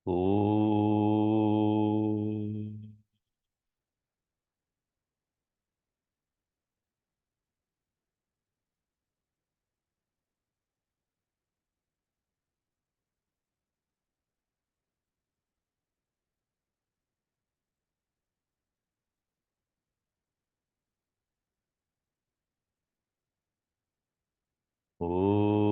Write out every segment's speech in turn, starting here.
Om. Om.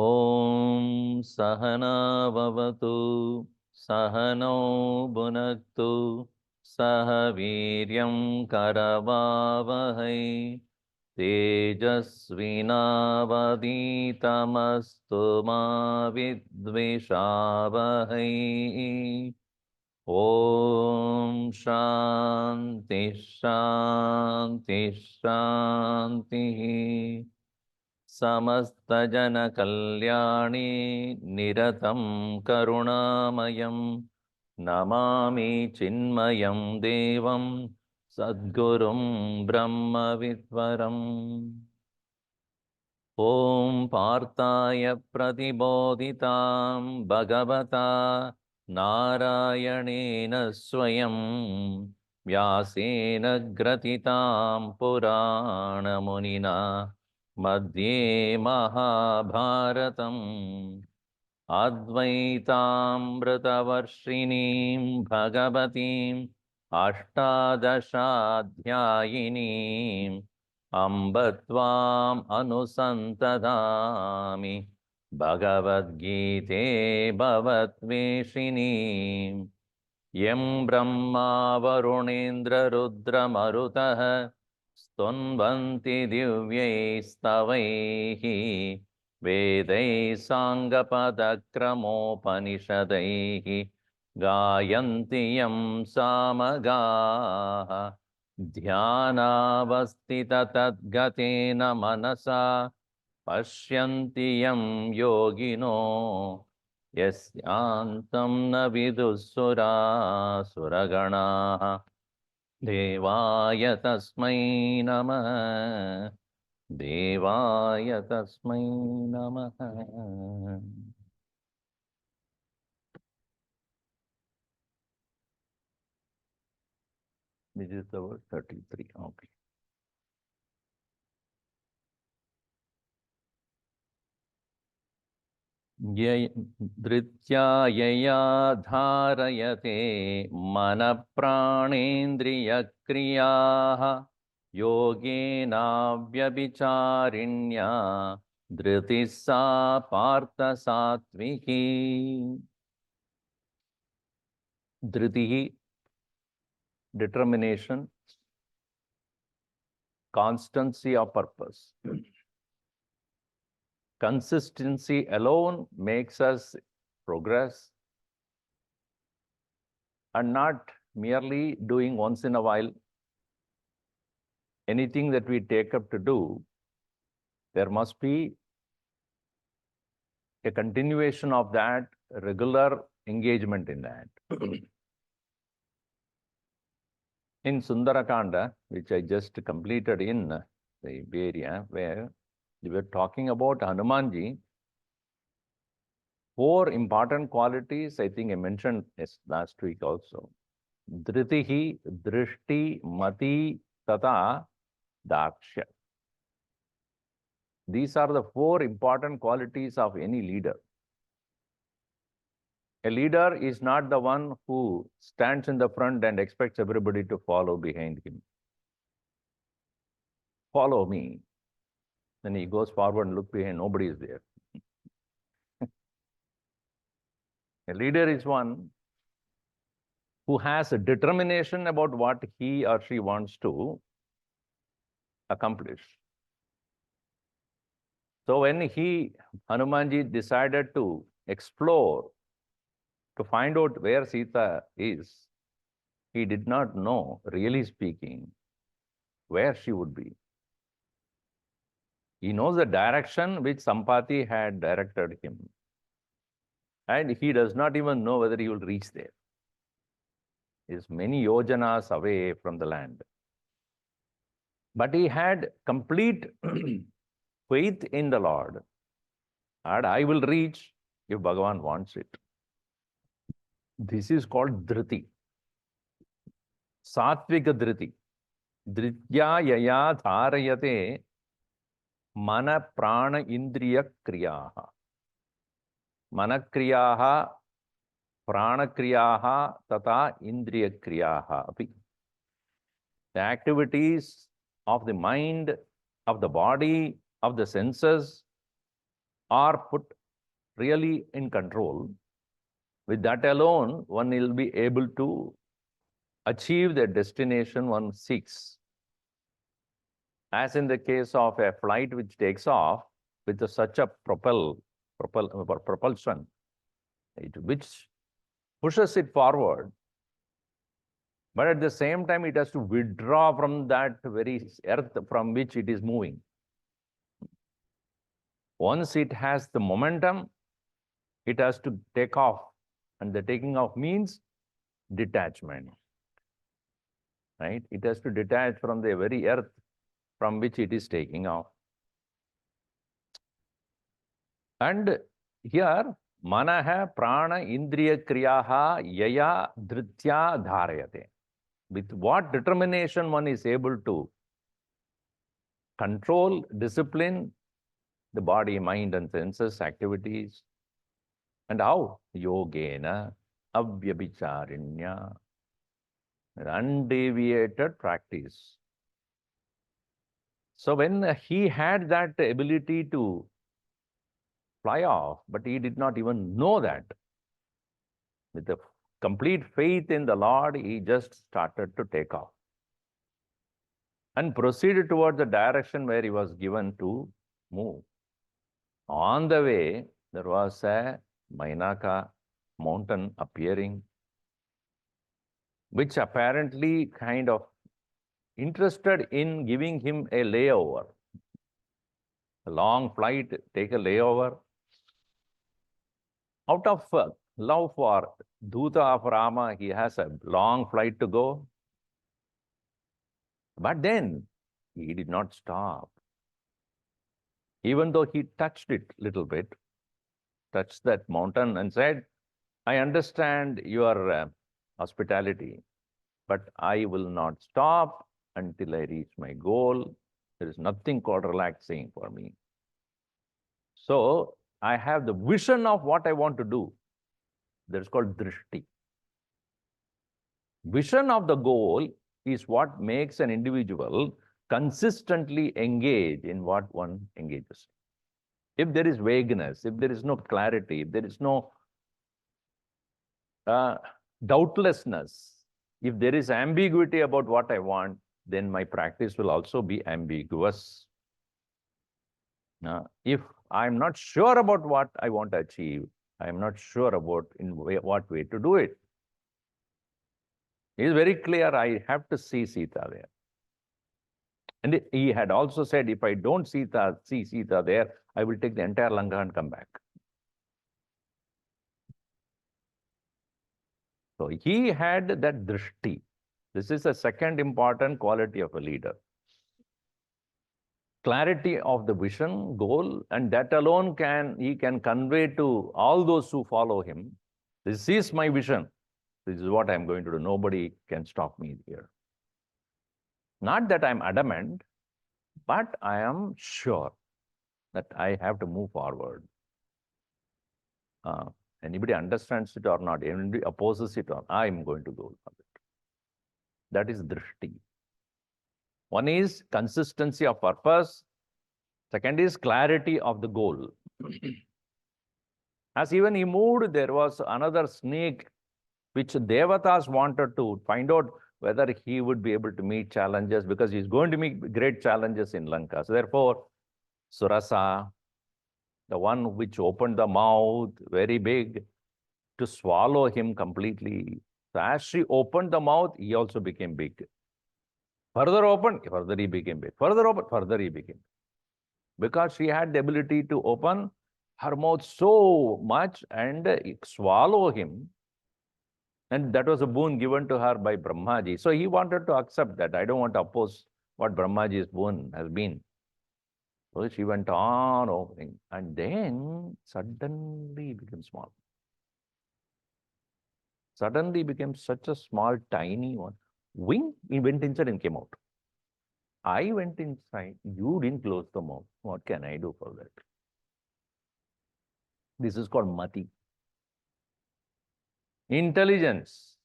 Om Sahana Bhavatu Sahano Bhunaktu Sahaviryam Karavavahai Tejasvinavaditamastu ma vidvishavahai. Om Shanti Shanti Shanti. समस्तजन Kalyani निरतं करुणामयं Namami चिन्मयं देवं सद्गुरुं ब्रह्मविद्वरम् ॐ पार्थाय प्रतिबोधितां भगवता नारायणेन स्वयं व्यासेन ग्रथितां पुराणमुनिना मध्ये महाभारतम् अद्वैतामृतवर्षिणीं भगवतीम् अष्टादशाध्यायिनीम् अम्ब त्वाम् अनुसन्ततामि भगवद्गीते भवद्वेषिणीम् यं ब्रह्मा वरुणेन्द्ररुद्रमरुतः स्तुन्वन्ति दिव्यैस्तवैः वेदैः साङ्गपदक्रमोपनिषदैः गायन्ति यं सामगाः ध्यानावस्थिततद्गतेन मनसा पश्यन्ति यं योगिनो यस्यान्तं न विदुःसुरासुरगणाः देवाय तस्मै नमः देवाय तस्मै नमः. This is the word 33. Okay. धृत्या यया धारयते मनप्राणेन्द्रियक्रियाः योगेनाव्यभिचारिण्या धृतिः सा पार्थ सात्विकी. धृतिः, determination, constancy of purpose. Consistency alone makes us progress, and not merely doing once in a while. Anything that we take up to do, there must be a continuation of that, regular engagement in that. In Sundarakanda, which I just completed in the Bay Area, where we were talking about Hanumanji, 4 important qualities, I think I mentioned this last week also. Dhritihi, Drishti, Mati, Tata, Dakshya. These are the 4 important qualities of any leader. A leader is not the one who stands in the front and expects everybody to follow behind him. Follow me. Then he goes forward and look behind, nobody is there. A leader is one who has a determination about what he or she wants to accomplish. So when Hanumanji, decided to explore, to find out where Sita is, he did not know, really speaking, where she would be. He knows the direction which Sampati had directed him. And he does not even know whether he will reach there. He is many yojanas away from the land. But he had complete faith in the Lord. And I will reach if Bhagavan wants it. This is called dhriti. Satvika dhriti. Dhritya yaya dharayate mana prana indriya kriyaha. Mana kriyaha, prana kriyaha, tata indriya kriyaha api. The activities of the mind, of the body, of the senses are put really in control. With that alone, one will be able to achieve the destination one seeks. As in the case of a flight which takes off with such a propulsion, which pushes it forward, but at the same time it has to withdraw from that very earth from which it is moving. Once it has the momentum, it has to take off, and the taking off means detachment, right? It has to detach from the very earth from which it is taking off. And here, manaha prana indriya kriyaha yaya dhritya dharayate. With what determination one is able to control, discipline the body, mind, and senses activities. And how? Yogena avyabhicharinya. Undeviated practice. So when he had that ability to fly off, but he did not even know that. With the complete faith in the Lord, he just started to take off and proceeded towards the direction where he was given to move. On the way, there was a Mainaka mountain appearing, which apparently kind of interested in giving him a layover. A long flight, take a layover. Out of love for Duta of Rama, he has a long flight to go. But then he did not stop. Even though he touched it a little bit, touched that mountain and said, I understand your hospitality, but I will not stop until I reach my goal. There is nothing called relaxing for me. So I have the vision of what I want to do. That is called drishti. Vision of the goal is what makes an individual consistently engage in what one engages. If there is vagueness, if there is no clarity, if there is no doubtlessness, if there is ambiguity about what I want, then my practice will also be ambiguous. If I'm not sure about what I want to achieve, I'm not sure about in what way to do it. It is very clear, I have to see Sita there. And he had also said, if I don't see Sita there, I will take the entire Lanka and come back. So he had that drishti. This is a second important quality of a leader. Clarity of the vision, goal, and that alone he can convey to all those who follow him. This is my vision. This is what I'm going to do. Nobody can stop me here. Not that I'm adamant, but I am sure that I have to move forward. Anybody understands it or not, anybody opposes it or not, I'm going to go for it. That is drishti. One is consistency of purpose. Second is clarity of the goal. As even he moved, there was another snake which Devatas wanted to find out whether he would be able to meet challenges, because he's going to meet great challenges in Lanka. So therefore, Surasa, the one which opened the mouth very big to swallow him completely. So as she opened the mouth, he also became big. Further opened, further he became big. Further opened, further he became big. because she had the ability to open her mouth so much and swallow him. And that was a boon given to her by Brahmaji. So he wanted to accept that. I don't want to oppose what Brahmaji's boon has been. So she went on opening, and then suddenly became small. Suddenly became such a small, tiny one. Wing, he went inside and came out. I went inside. You didn't close the mouth. What can I do for that? This is called mati. Intelligence.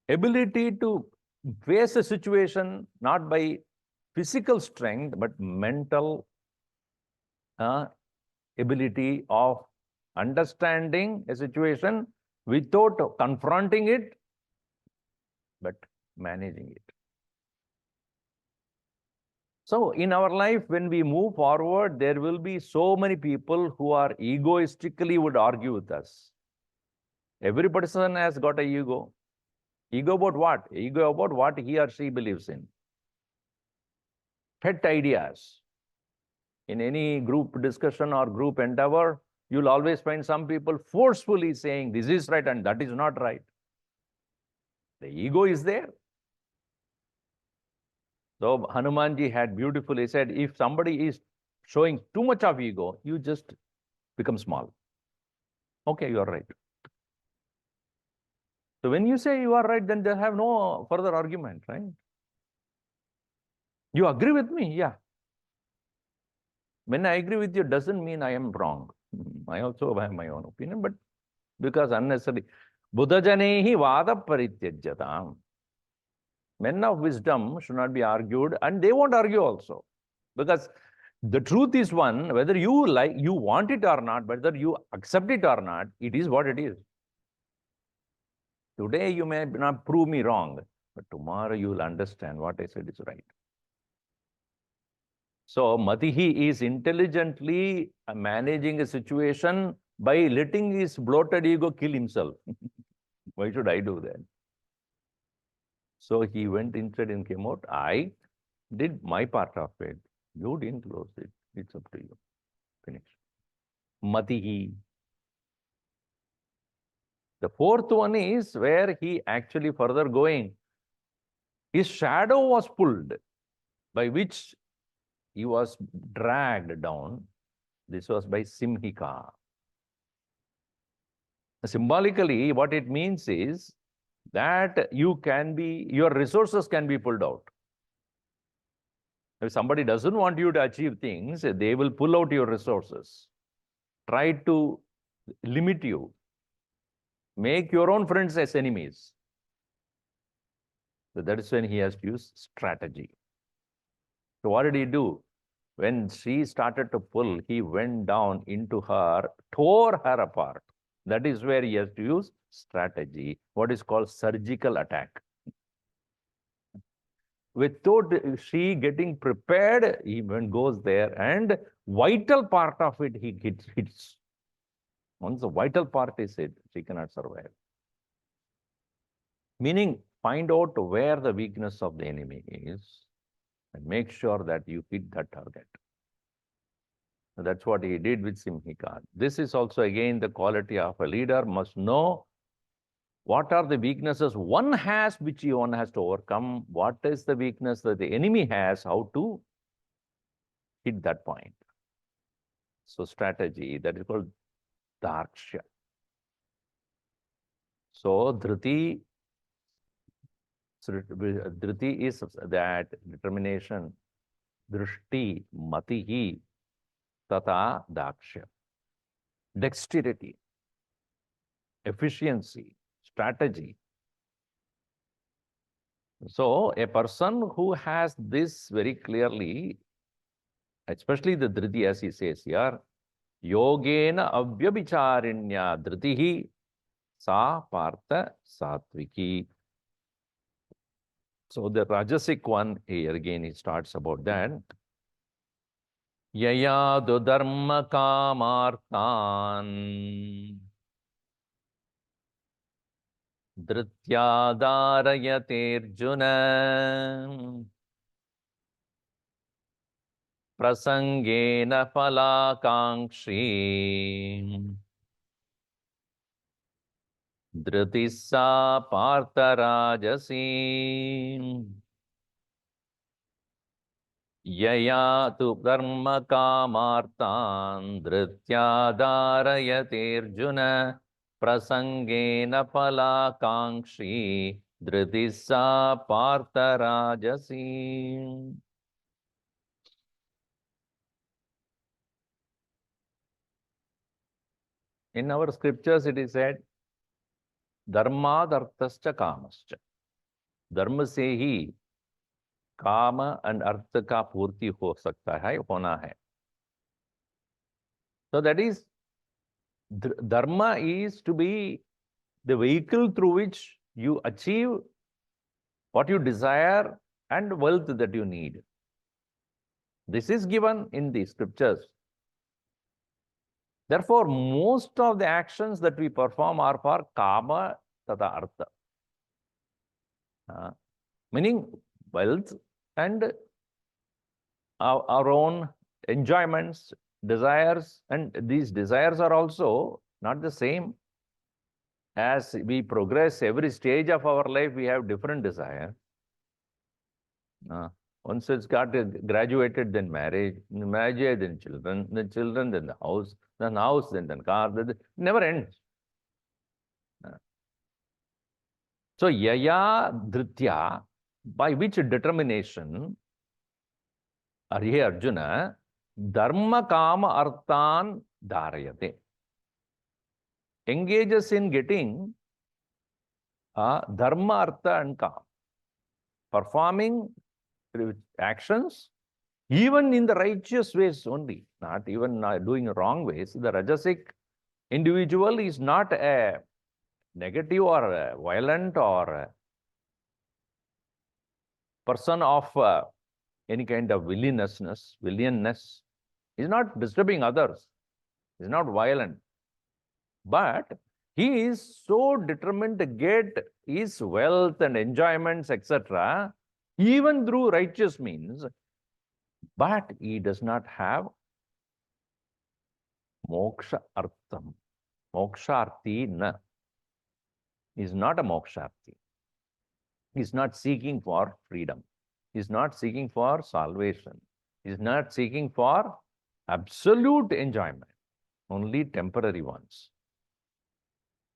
Ability to face a situation not by physical strength, but mental ability of understanding a situation without confronting it, but managing it. So in our life, when we move forward, there will be so many people who are egoistically would argue with us. Every person has got an ego. Ego about what? Ego about what he or she believes in. Pet ideas. In any group discussion or group endeavor, you'll always find some people forcefully saying this is right and that is not right. The ego is there. So Hanumanji had beautifully said, if somebody is showing too much of ego, you just become small. Okay, you are right. So when you say you are right, then they have no further argument, right? You agree with me? Yeah. When I agree with you, doesn't mean I am wrong. I also have my own opinion, but because unnecessarily. Buddha janehi vada parityajyatam. Men of wisdom should not be argued, and they won't argue also. Because the truth is one, whether you want it or not, whether you accept it or not, it is what it is. Today you may not prove me wrong, but tomorrow you will understand what I said is right. So Matihi is intelligently managing a situation by letting his bloated ego kill himself. Why should I do that? So he went inside and came out. I did my part of it. You didn't close it. It's up to you. Finish. Matihi. The fourth one is where he actually further going. His shadow was pulled, by which he was dragged down. This was by Simhika. Symbolically, what it means is that your resources can be pulled out. If somebody doesn't want you to achieve things, they will pull out your resources, try to limit you, make your own friends as enemies. So that is when he has to use strategy. So what did he do? When she started to pull, he went down into her, tore her apart. That is where he has to use strategy, what is called surgical attack. Without she getting prepared, he goes there and vital part of it he hits. Once the vital part is hit, she cannot survive. Meaning, find out where the weakness of the enemy is and make sure that you hit that target. That's what he did with Simhika. This is also again the quality of a leader must know what are the weaknesses one has which one has to overcome. What is the weakness that the enemy has, how to hit that point. So strategy, that is called Darksha. So Dhriti is that determination, Drishti, Matihi, Tata, Daksha. Dexterity, efficiency, strategy. So a person who has this very clearly, especially the Dhriti as he says here, Yogena avyabhicharinya Dhritihi sa partha satviki. So the rajasic one, here again he starts about that. Yaya dharma kamartan dhrityadarayaterjuna prasangena phalakankshi dhritissa partharajasi yaya tu dharma kamartan dhritya dharayate arjuna prasangena phalakankshi dhritissa partharajasi. In our scriptures, it is said, धर्मादर्थश्च कामश्च. धर्म से ही काम and अर्थ का पूर्ति हो सकता है, होना है. So that is, dharma is to be the vehicle through which you achieve what you desire and wealth that you need. This is given in the scriptures. Therefore, most of the actions that we perform are for kama tata artha. Meaning wealth and our own enjoyments, desires, and these desires are also not the same. As we progress, every stage of our life, we have different desires. Once it's got graduated, then marriage, then children, then the house, then the car, it never ends. So, yaya dhritya, by which determination, Arhe Arjuna, dharma kama arthan dharayate, engages in getting dharma, artha and kama, performing actions even in the righteous ways only, not even doing wrong ways. The rajasic individual is not a negative or a violent or a person of any kind of villainousness. Is not disturbing others, is not violent, but he is so determined to get his wealth and enjoyments, etc., even through righteous means, but he does not have moksha artham. Moksharthi na. He is not a moksharthi. He is not seeking for freedom. He is not seeking for salvation. He is not seeking for absolute enjoyment, only temporary ones.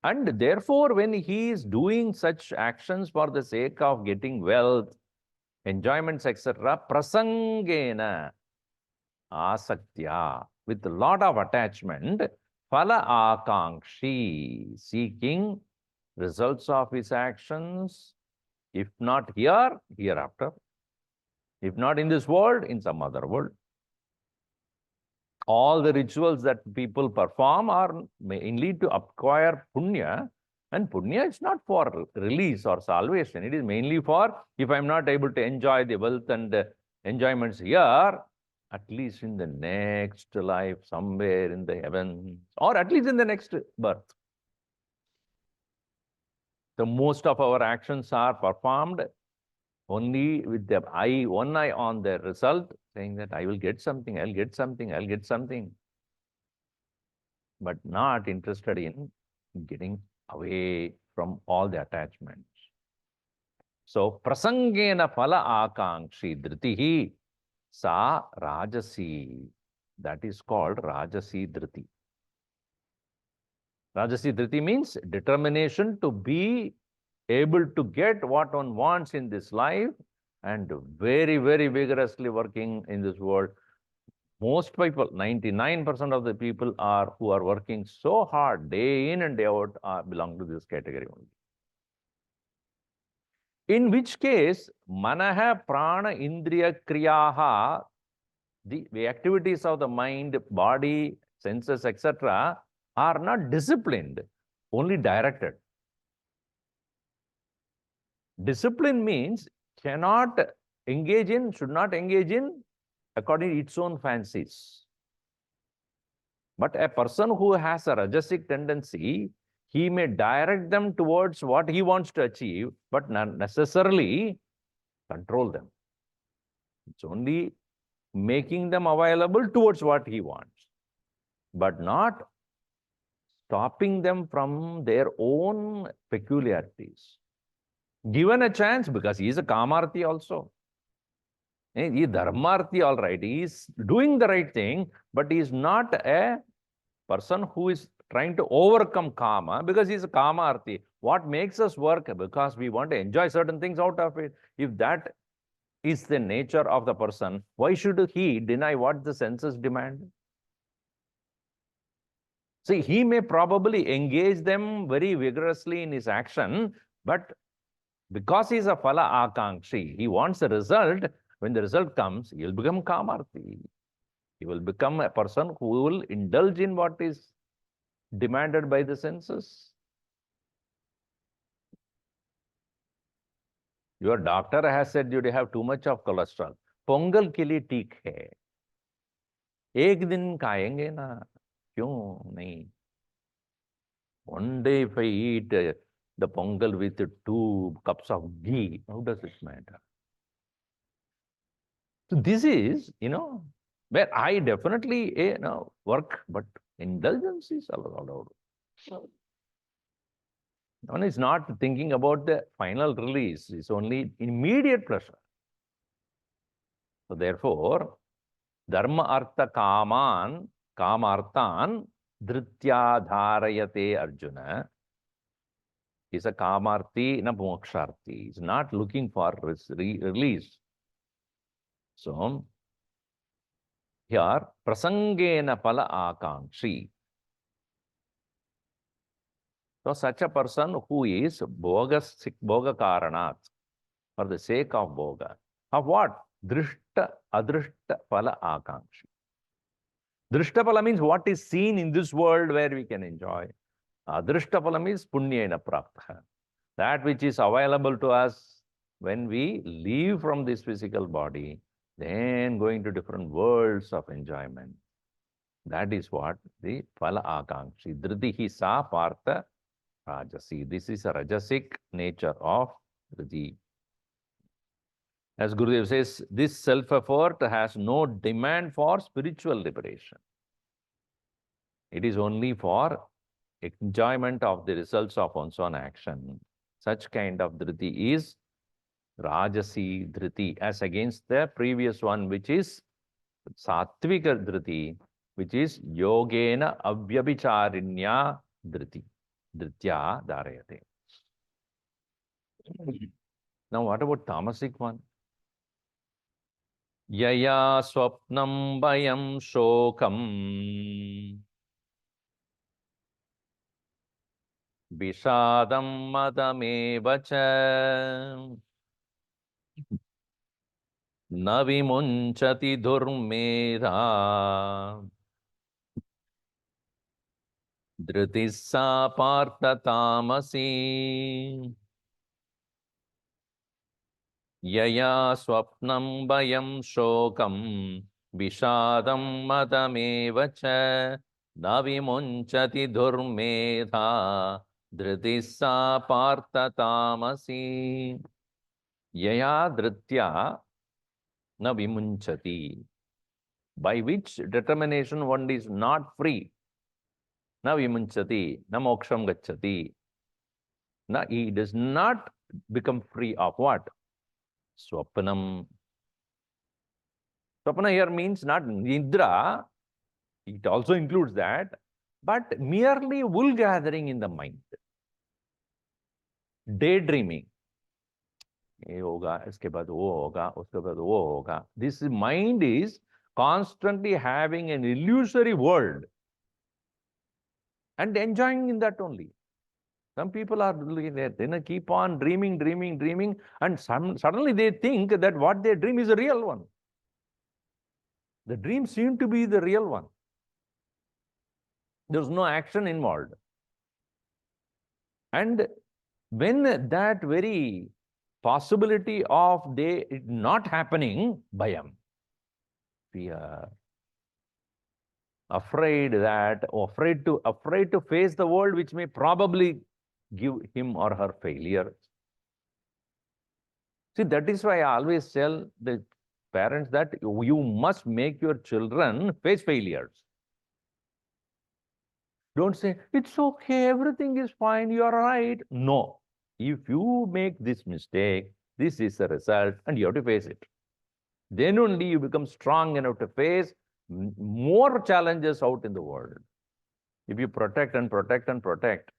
And therefore, when he is doing such actions for the sake of getting wealth, enjoyments, etc., prasangena, asaktya, with a lot of attachment, phala akankshi, seeking results of his actions, if not here, hereafter. If not in this world, in some other world. All the rituals that people perform are mainly to acquire punya, and punya is not for release or salvation. It is mainly for, if I am not able to enjoy the wealth and enjoyments here, at least in the next life, somewhere in the heavens, or at least in the next birth. So most of our actions are performed only with the one eye on the result, saying that I will get something, I'll get something, I'll get something. But not interested in getting away from all the attachments. So, prasangena phala akankshi dhritihi sa rajasi. That is called rajasi dhriti. Rajasi dhriti means determination to be able to get what one wants in this life and very, very vigorously working in this world. Most people, 99% of the people who are working so hard day in and day out belong to this category only. In which case, manaha prana indriya kriyaha, the activities of the mind, body, senses, etc., are not disciplined, only directed. Discipline means cannot engage in, should not engage in according to its own fancies. But a person who has a rajasic tendency, he may direct them towards what he wants to achieve, but not necessarily control them. It's only making them available towards what he wants, but not stopping them from their own peculiarities. Given a chance, because he is a kamarthi also. He is dharmarthi, all right. He is doing the right thing, but he is not a person who is trying to overcome kama, because he is a kamarthi. What makes us work? Because we want to enjoy certain things out of it. If that is the nature of the person, why should he deny what the senses demand? See, he may probably engage them very vigorously in his action, but because he is a phala akankshi, he wants a result. When the result comes, he will become kamarthi. He will become a person who will indulge in what is demanded by the senses. Your doctor has said you have too much of cholesterol. Pongal के लिए ठीक है, एक दिन खाएंगे ना, क्यों नहीं? One day if I eat the pongal with 2 cups of ghee, how does it matter? So this is, where I definitely, work, but indulgence is allowed. One is not thinking about the final release. It's only immediate pleasure. So therefore, dharma artha kamarthan dhritya dharayate Arjuna. Is a kamarthi, na moksharthi. Is not looking for release. So, here, prasangena pala akankshi. So, such a person who is bhoga karanat, for the sake of bhoga. Of what? Drishta, adrishta pala akankshi. Drishta pala means what is seen in this world where we can enjoy. Adrishta pala means punyena prapta. That which is available to us when we leave from this physical body, then going to different worlds of enjoyment. That is what the phala akankshi. Dhritihi sa partha rajasi. This is a rajasic nature of dhriti. As Gurudev says, this self-effort has no demand for spiritual liberation. It is only for enjoyment of the results of one's own action. Such kind of dhriti is rajasi dhriti, as against the previous one, which is sattvika dhriti, which is yogena avyabhicharinya dhriti. Dhritya dharayate. Now, what about tamasic one? Yaya swapnam bayam shokam Vishadam madamevacha navimunchati durmedha dhritissa partha tamasi yaya swapnam bayam shokam vishadam madamevacha navimunchati durmedha dhritissa partha tamasi yaya dhritya na vimunchati. By which determination one is not free. Na vimunchati, na moksham gacchati. Na, he does not become free of what? Swapnam. Swapna here means not nidra. It also includes that, but merely wool gathering in the mind. Daydreaming. ये होगा, इसके बाद वो होगा, उसके बाद वो होगा. This mind is constantly having an illusory world and enjoying in that only. Some people are looking at, they keep on dreaming, and suddenly they think that what they dream is a real one. The dream seemed to be the real one. There's no action involved. And when that very possibility of it not happening, bayam, fear, afraid to face the world which may probably give him or her failure. See, that is why I always tell the parents that you must make your children face failures. Don't say, it's okay, everything is fine, you are right. No. If you make this mistake, this is the result, and you have to face it. Then only you become strong enough to face more challenges out in the world. If you protect and protect and protect,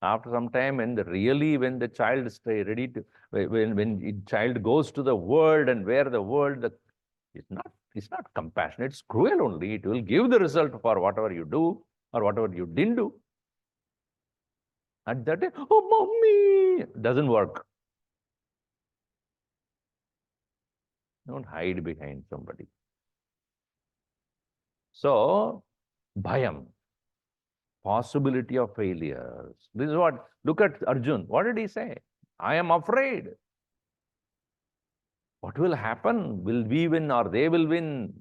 after some time, when the child is ready to, when the child goes to the world and where the world, it's not compassionate, it's cruel only. It will give the result for whatever you do or whatever you didn't do. At that time, oh, mommy, doesn't work. Don't hide behind somebody. So, bhayam, possibility of failures. This is what, look at Arjun. What did he say? I am afraid. What will happen? Will we win or they will win?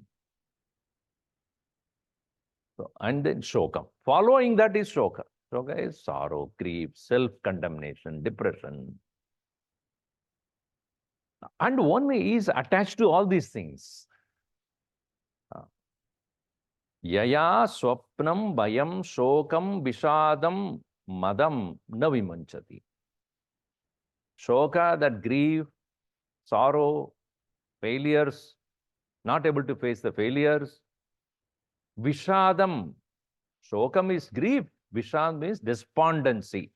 So, and then shokam. Following that is shoka. Shoka is sorrow, grief, self-condemnation, depression. And one is attached to all these things. Yaya swapnam bhayam shokam vishadam madam na vimanchati. Shoka, that grief, sorrow, failures, not able to face the failures. Vishadam, shokam is grief, vishad means despondency,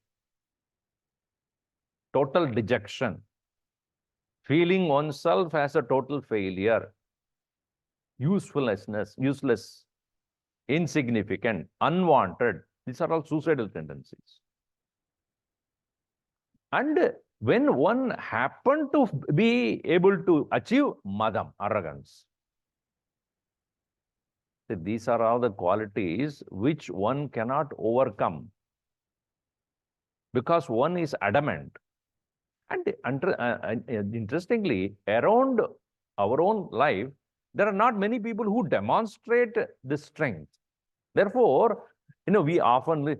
total dejection, feeling oneself as a total failure, useless, insignificant, unwanted. These are all suicidal tendencies. And when one happened to be able to achieve madam, arrogance, these are all the qualities which one cannot overcome because one is adamant. And interestingly, around our own life, there are not many people who demonstrate this strength. Therefore, we often,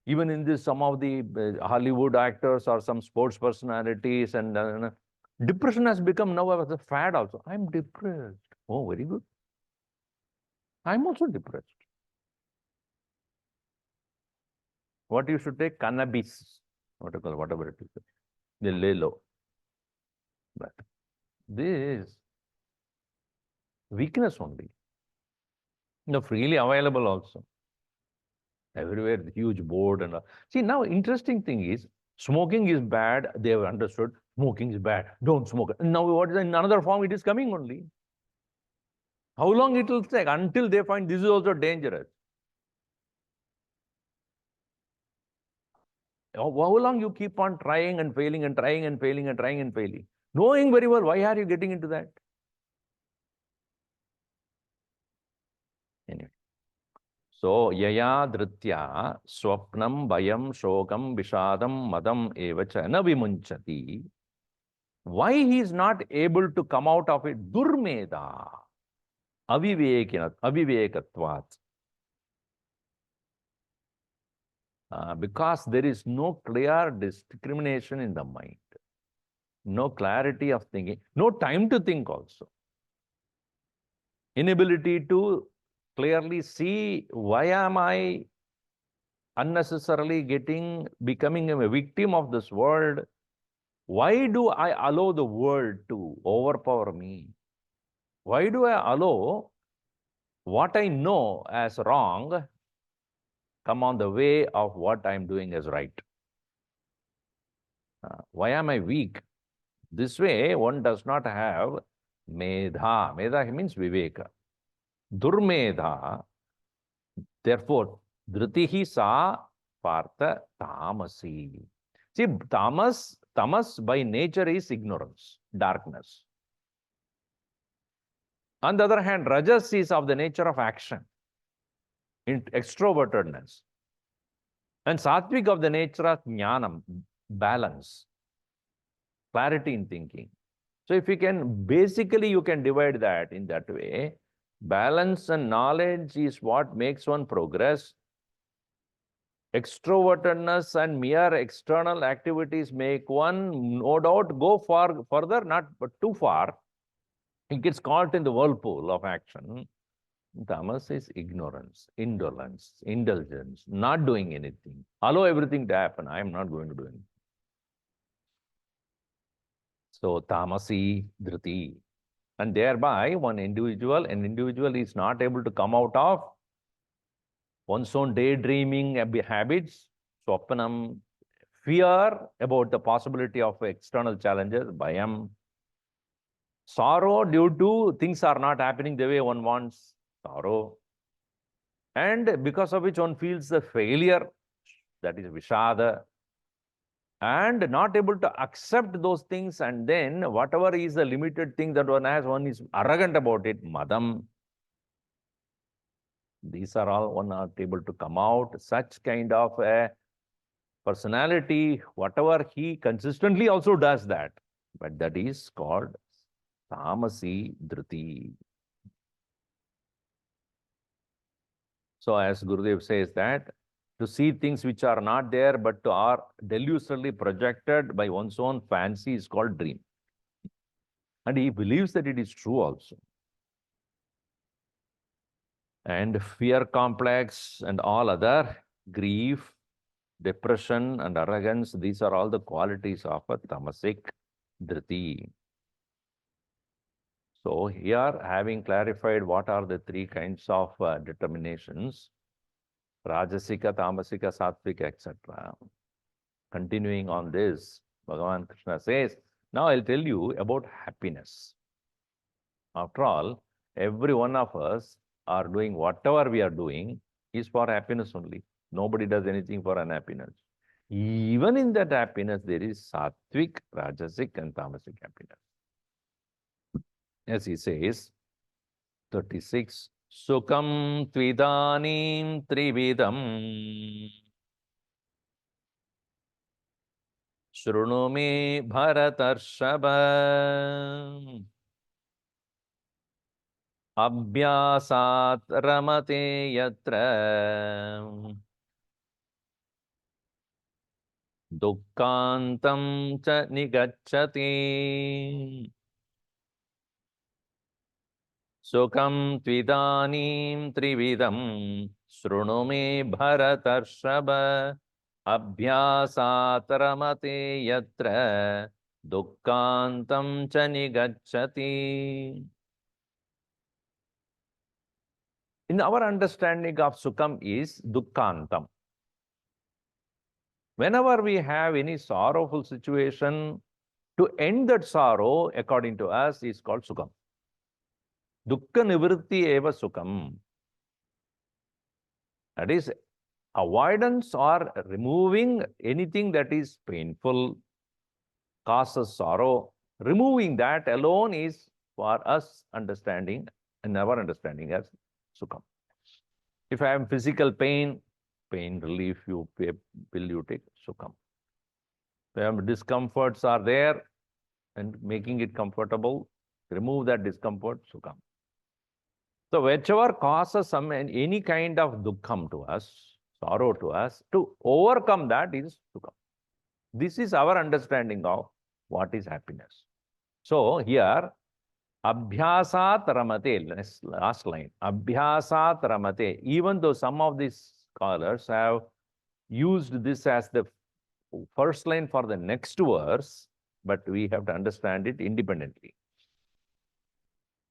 even in this, some of the Hollywood actors or some sports personalities, and depression has become now a fad also. I'm depressed. Oh, very good. I'm also depressed. What you should take? Cannabis, whatever it is. They lay low. But this is weakness only. Freely available also. Everywhere, the huge board and all. See, now interesting thing is, smoking is bad. They have understood. Smoking is bad. Don't smoke. Now, what is in another form? It is coming only. How long it will take until they find this is also dangerous? How long you keep on trying and failing and trying and failing and trying and failing? Knowing very well, why are you getting into that? Anyway. So, yaya dhritya swapnam bhayam shokam vishadam madam evacha na vimunchati. Why he is not able to come out of it? Durmeda. Avivekatvat. Because there is no clear discrimination in the mind. No clarity of thinking. No time to think also. Inability to clearly see, why am I unnecessarily becoming a victim of this world? Why do I allow the world to overpower me? Why do I allow what I know as wrong come on the way of what I'm doing as right? Why am I weak? This way, one does not have medha. Medha means viveka. Durmedha. Therefore, dhritihi sa partha tamasi. See, tamas by nature is ignorance, darkness. On the other hand, rajas is of the nature of action, extrovertedness. And sattvic of the nature of jnanam, balance, clarity in thinking. So if you can, basically you can divide that in that way. Balance and knowledge is what makes one progress. Extrovertedness and mere external activities make one, no doubt, go further, not but too far. He gets caught in the whirlpool of action. Tamas is ignorance, indolence, indulgence, not doing anything. Allow everything to happen. I am not going to do anything. So tamasi dhriti. And thereby an individual is not able to come out of one's own daydreaming habits, swapnam, fear about the possibility of external challenges, bhayam, sorrow due to things are not happening the way one wants, sorrow, and because of which one feels the failure, that is vishada, and not able to accept those things, and then whatever is the limited thing that one has, one is arrogant about it, madam. These are all one not able to come out. Such kind of a personality, whatever he consistently also does that, but that is called tamasi dhriti. So as Gurudev says that, to see things which are not there, but are delusionally projected by one's own fancy is called dream. And he believes that it is true also. And fear complex and all other grief, depression and arrogance, these are all the qualities of a tamasic dhriti. So here, having clarified what are the three kinds of determinations, rajasika, tamasika, sattvika, etc. Continuing on this, Bhagavan Krishna says, now I'll tell you about happiness. After all, every one of us are doing whatever we are doing is for happiness only. Nobody does anything for unhappiness. Even in that happiness, there is sattvic, rajasic, and tamasic happiness. As he says, 36, Sukam tvidanim trividam Shrunu me bharatarshaba Abhyasat ramate yatra Dukkantam cha nigacchati Sukam tvidanim trividam Shrunu me bharatarshaba Abhyasat ramate yatra Dukkantam cha nigacchati. In our understanding of Sukham is Dukkantam. Whenever we have any sorrowful situation, to end that sorrow, according to us, is called Sukham. Dukkha nivritti eva Sukham. That is avoidance or removing anything that is painful, causes sorrow. Removing that alone is for us understanding, and our understanding as Sukham. If I have physical pain, pain relief, you pill you take, Sukham. If discomforts are there and making it comfortable, remove that discomfort, Sukham. So whichever causes any kind of dukkham to us, sorrow to us, to overcome that is Sukham. This is our understanding of what is happiness. So here, Abhyasat ramate, last line, Abhyasat ramate. Even though some of these scholars have used this as the first line for the next verse, but we have to understand it independently.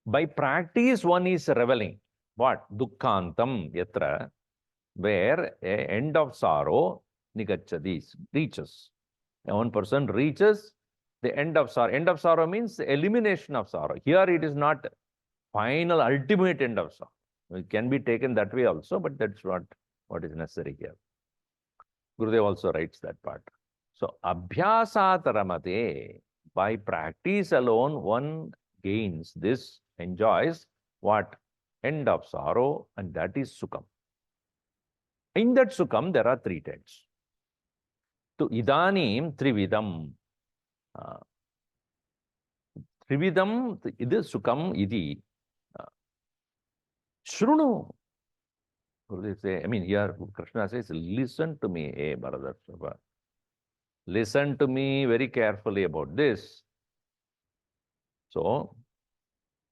By practice, one is reveling. What? Dukkhantam yatra, where a end of sorrow, nigacchati, reaches. One person reaches the end of sorrow. End of sorrow means elimination of sorrow. Here it is not final, ultimate end of sorrow. It can be taken that way also, but that's not what is necessary here. Gurudev also writes that part. So, abhyasat ramate, by practice alone, one gains this, enjoys what? End of sorrow, and that is Sukham. In that Sukham, there are three types. To idanim trividam. Trividam, idu Sukham idi. Shrunu. Gurudev say, I mean, here Krishna says, listen to me, hey Bharadharshava. Listen to me very carefully about this. So,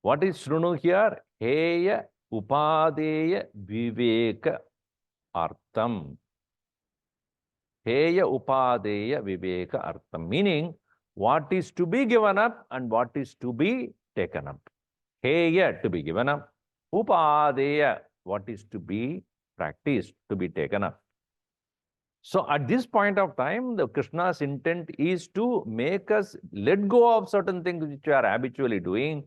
What is Shrunu here? Heya Upadeya Viveka Artham. Heya Upadeya Viveka Artham. Meaning, what is to be given up and what is to be taken up. Heya, to be given up. Upadeya, what is to be practiced, to be taken up. So at this point of time, the Krishna's intent is to make us let go of certain things which we are habitually doing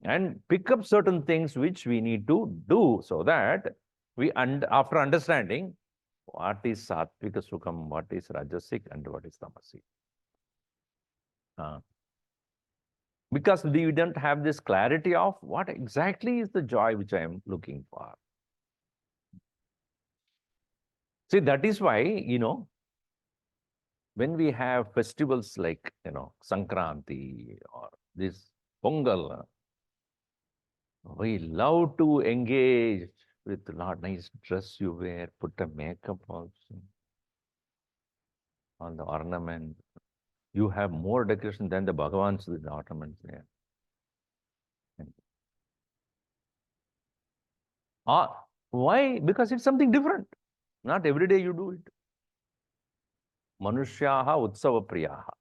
and pick up certain things which we need to do, so that we, after understanding what is sattvika sukham, what is rajasic, and what is tamasic. Because we don't have this clarity of what exactly is the joy which I am looking for. See, that is why, when we have festivals like, Sankranti or this Pongal, we love to engage with a lot nice dress you wear, put a makeup also on the ornament. You have more decoration than the Bhagavan's with the ornaments there. Why? Because it's something different. Not every day you do it. Manushyaha utsava priyaha.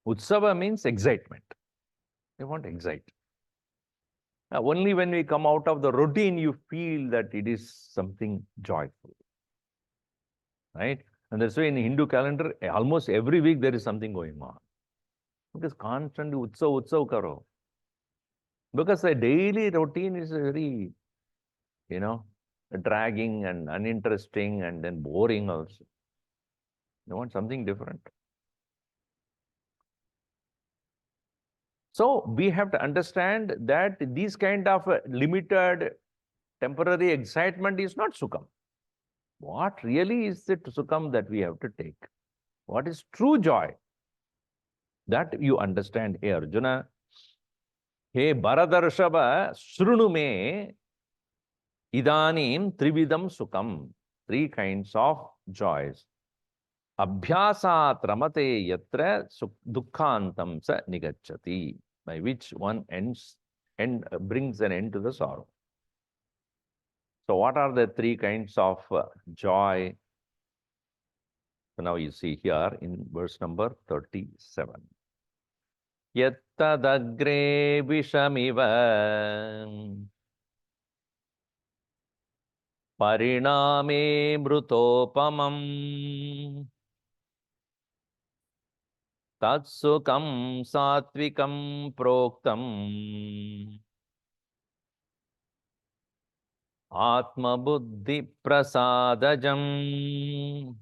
Utsava means excitement. They want excite. Only when we come out of the routine, you feel that it is something joyful. Right? And that's why in Hindu calendar, almost every week there is something going on. Because constantly utsav karo. Because the daily routine is very, dragging and uninteresting and then boring also. You want something different. So we have to understand that these kind of limited temporary excitement is not sukham. What really is the sukham that we have to take? What is true joy? That you understand here, Arjuna. Hey Bharadarshava, Shrunu me idanim trividam sukham. 3 kinds of joys. Abhyasat ramate yatra dukkhantam sa nigacchati, by which one brings an end to the sorrow. So what are the 3 kinds of joy? So now you see here in verse number 37. Yattadagre vishamiva pariname mrutopamam tatsukam satvikam proktam atma buddhi prasadajam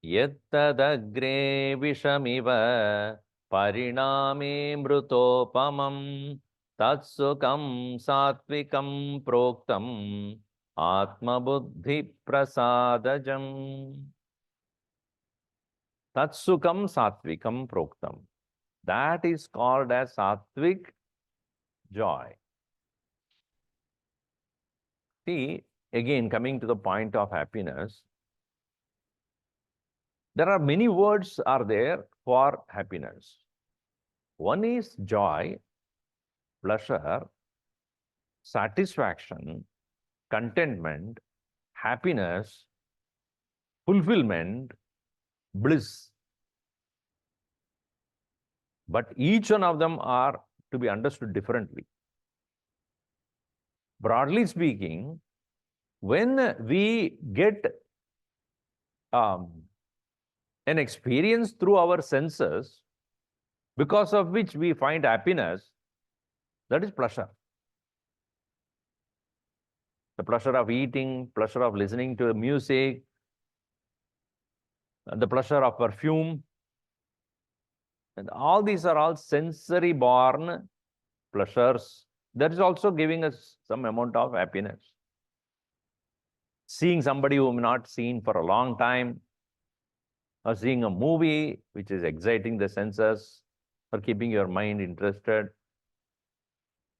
yattadagre vishamiva pariname mrutopamam tatsukam satvikam proktam atma buddhi prasadajam. Tatsukam satvikam proktam. That is called as sattvic joy. See, again, coming to the point of happiness, there are many words are there for happiness. One is joy, pleasure, satisfaction, contentment, happiness, fulfillment, bliss. But each one of them are to be understood differently. Broadly speaking, when we get an experience through our senses, because of which we find happiness, that is pleasure. The pleasure of eating, pleasure of listening to music, the pleasure of perfume. And all these are all sensory born pleasures. That is also giving us some amount of happiness. Seeing somebody whom we have not seen for a long time, or seeing a movie which is exciting the senses, or keeping your mind interested.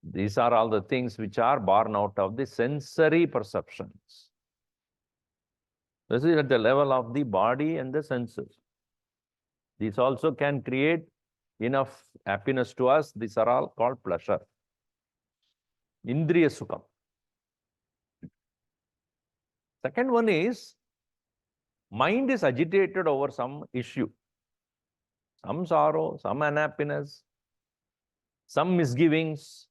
These are all the things which are born out of the sensory perceptions. This is at the level of the body and the senses. These also can create enough happiness to us. These are all called pleasure. Indriya Sukham. Second one is, mind is agitated over some issue, some sorrow, some unhappiness, some misgivings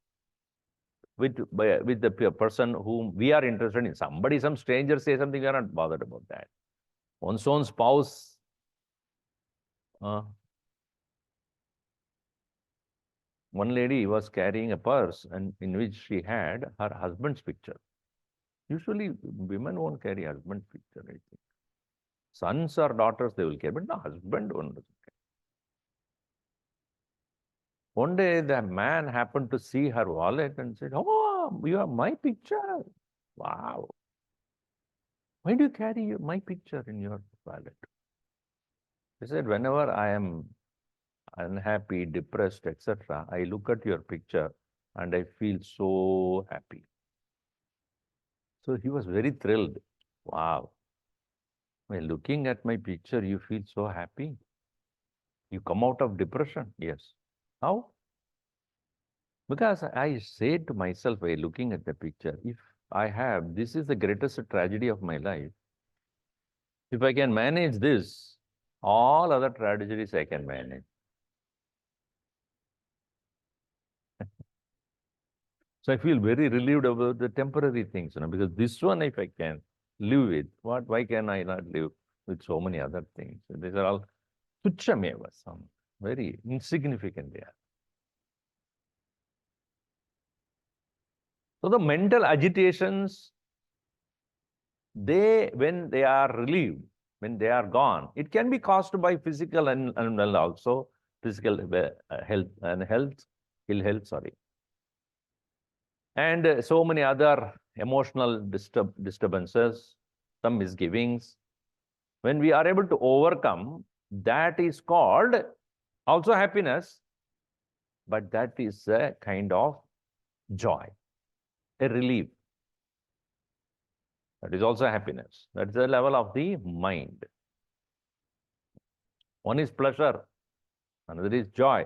with the person whom we are interested in. Somebody, some stranger say something, we are not bothered about that. One's own spouse. One lady was carrying a purse and in which she had her husband's picture. Usually women won't carry husband's picture, I think. Sons or daughters, they will carry, but the husband won't carry. One day the man happened to see her wallet and said, "Oh, you have my picture. Wow. Why do you carry my picture in your wallet?" He said, "Whenever I am unhappy, depressed, etc., I look at your picture and I feel so happy." So he was very thrilled. Wow. By looking at my picture, you feel so happy. You come out of depression. Yes. How? Because I said to myself while looking at the picture, if I have, this is the greatest tragedy of my life. If I can manage this, all other tragedies I can manage. So I feel very relieved about the temporary things, because this one, if I can live with, why can I not live with so many other things? These are all tuchameva, some very insignificant they are. So the mental agitations, when they are relieved, when they are gone, it can be caused by physical and also physical ill health, and so many other emotional disturbances, some misgivings. When we are able to overcome, that is called also happiness, but that is a kind of joy, a relief. That is also happiness. That is the level of the mind. One is pleasure, another is joy.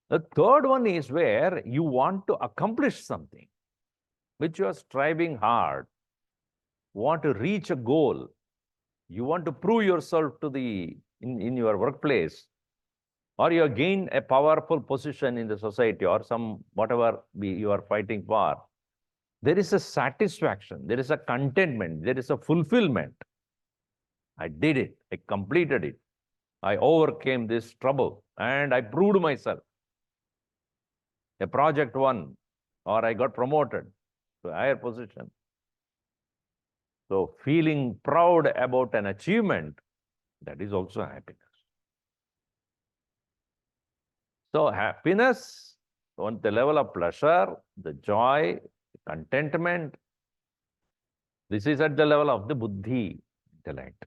The third one is where you want to accomplish something, which you are striving hard, want to reach a goal. You want to prove yourself to in your workplace, or you gain a powerful position in the society, or some whatever you are fighting for. There is a satisfaction, there is a contentment, there is a fulfillment. I did it, I completed it, I overcame this trouble, and I proved myself. A project won, or I got promoted to a higher position. So feeling proud about an achievement, that is also happiness. So happiness on the level of pleasure, the joy, contentment, this is at the level of the buddhi, intellect.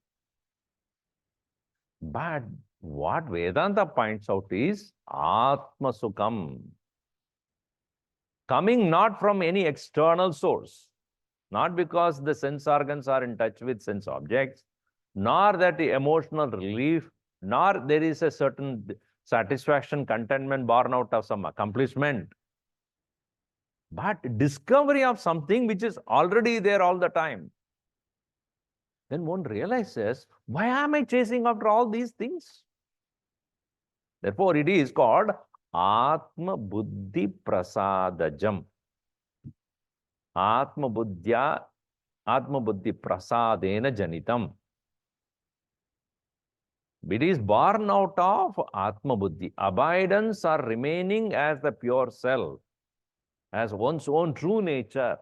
But what Vedanta points out is Atma Sukham, coming not from any external source, not because the sense organs are in touch with sense objects, nor that the emotional relief, nor there is a certain satisfaction, contentment born out of some accomplishment, but discovery of something which is already there all the time. Then one realizes, why am I chasing after all these things? Therefore, it is called Atma Buddhi Prasadajam. Atma Buddhi Prasadena Janitam. It is born out of Atma Buddhi. Abidance or remaining as the pure self, as one's own true nature.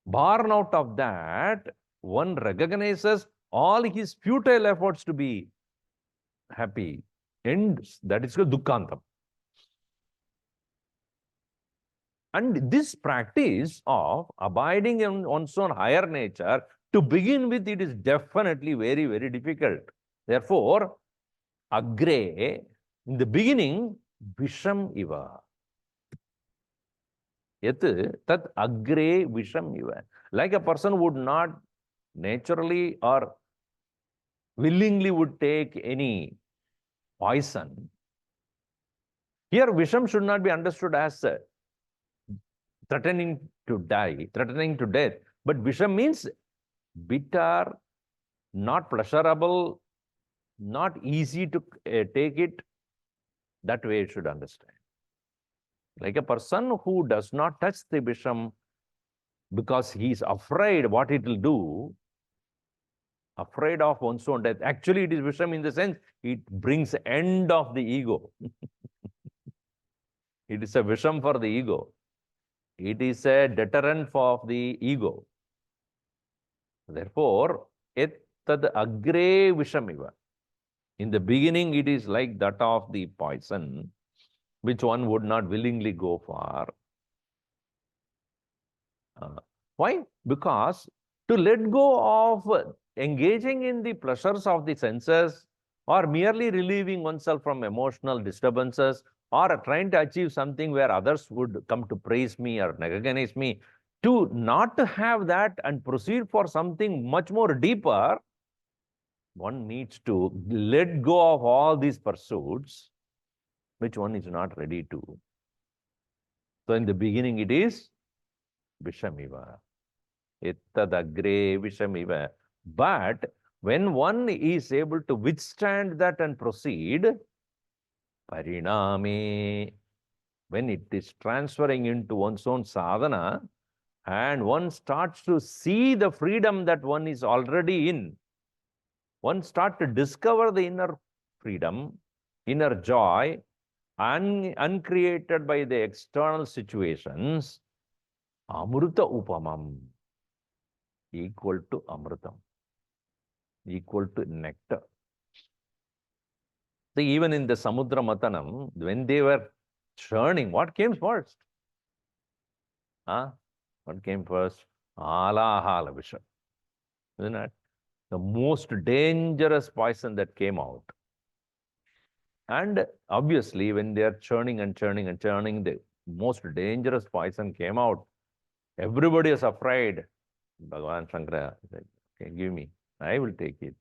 Born out of that, one recognizes all his futile efforts to be happy. And that is called Dukkhantam. And this practice of abiding in one's own higher nature, to begin with, it is definitely very, very difficult. Therefore, agre, in the beginning, visham iva. Yat tat agre visham iva. Like a person would not naturally or willingly would take any poison. Here, Visham should not be understood as threatening to die, threatening to death. But Visham means bitter, not pleasurable, not easy to take it. That way you should understand. Like a person who does not touch the Visham because he is afraid what it will do, afraid of one's own death. Actually, it is Visham in the sense it brings end of the ego. It is a Visham for the ego. It is a deterrent for the ego. Therefore, ettad agre vishamiva. In the beginning, it is like that of the poison, which one would not willingly go for. Why? Because to let go of engaging in the pleasures of the senses or merely relieving oneself from emotional disturbances or trying to achieve something where others would come to praise me or recognize me, to not to have that and proceed for something much more deeper, one needs to let go of all these pursuits, which one is not ready to. So in the beginning, it is Vishamiva. Ettadagre Vishamiva. But when one is able to withstand that and proceed, Pariname, when it is transferring into one's own sadhana, and one starts to see the freedom that one is already in, one starts to discover the inner freedom, inner joy, uncreated by the external situations, Amruta Upamam, equal to Amrutam, equal to nectar. So even in the Samudra Matanam, when they were churning, what came first? What came first? Alahala Visham. Isn't it? The most dangerous poison that came out. And obviously, when they are churning and churning and churning, the most dangerous poison came out. Everybody is afraid. Bhagavan Shankara said, okay, give me. I will take it.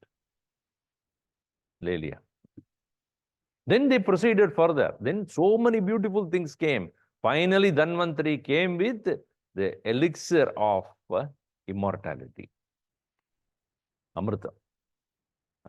Lelia. Then they proceeded further. Then so many beautiful things came. Finally, Dhanvantari came with the elixir of immortality. Amrita.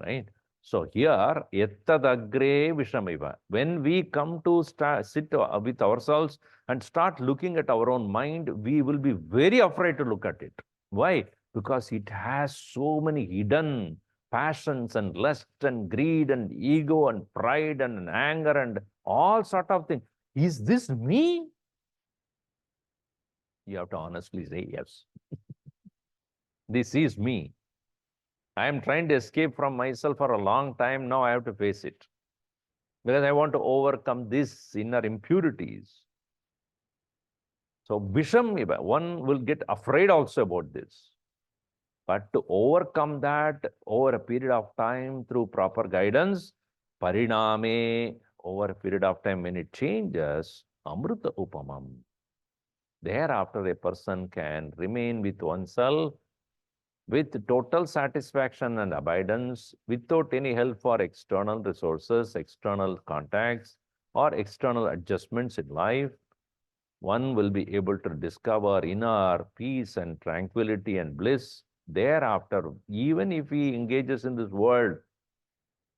Right? So here, ettadagre vishamiva. When we come to sit with ourselves and start looking at our own mind, we will be very afraid to look at it. Why? Because it has so many hidden passions and lust and greed and ego and pride and anger and all sort of things. Is this me? You have to honestly say yes. This is me. I am trying to escape from myself for a long time. Now I have to face it. Because I want to overcome these inner impurities. So Visham, one will get afraid also about this. But to overcome that over a period of time through proper guidance, Pariname, over a period of time when it changes, Amrita Upamam. Thereafter, a person can remain with oneself with total satisfaction and abundance, without any help for external resources, external contacts, or external adjustments in life. One will be able to discover inner peace and tranquility and bliss. Thereafter, even if he engages in this world,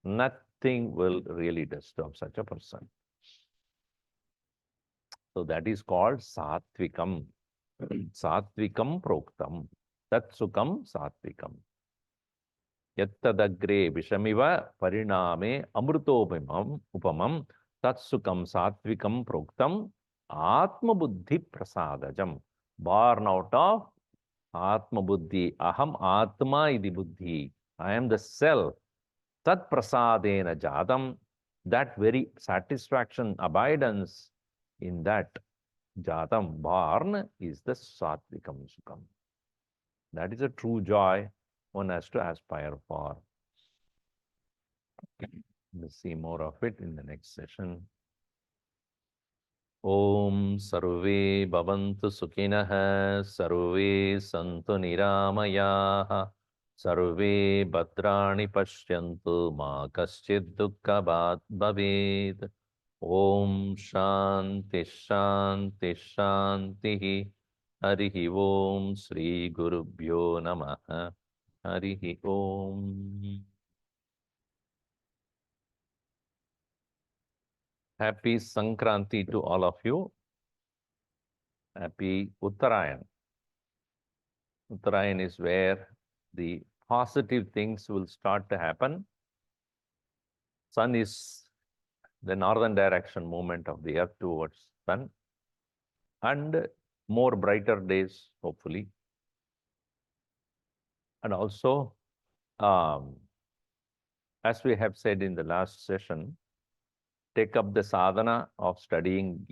nothing will really disturb such a person. So that is called Satvikam. Satvikam Proktam. Tat Sukam Satvikam. Yattadagre Vishamiva Pariname Amrutopamam Upamam Tat Sukam Satvikam Proktam Atma Buddhi Prasadajam. Born out of Atma Buddhi. Aham Atma Idi Buddhi. I am the self. Tat Prasadena Jadam. That very satisfaction, abidance in that Jadam born is the Satvikam Sukam. That is a true joy one has to aspire for. We'll see more of it in the next session. Om Sarve Bhavantu Sukhinah Sarve Santu Niramayaha Sarve Bhadrani Pashyantu Ma Kaschid Dukkha Bhaved. Om Shanti Shanti Shanti. Harihi Om Sri Gurubhyo Namaha. Harihi Om. Happy Sankranti to all of you. Happy Uttarayan. Uttarayan is where the positive things will start to happen. Sun is the northern direction movement of the earth towards sun, and more brighter days, hopefully. And also, as we have said in the last session, take up the sadhana of studying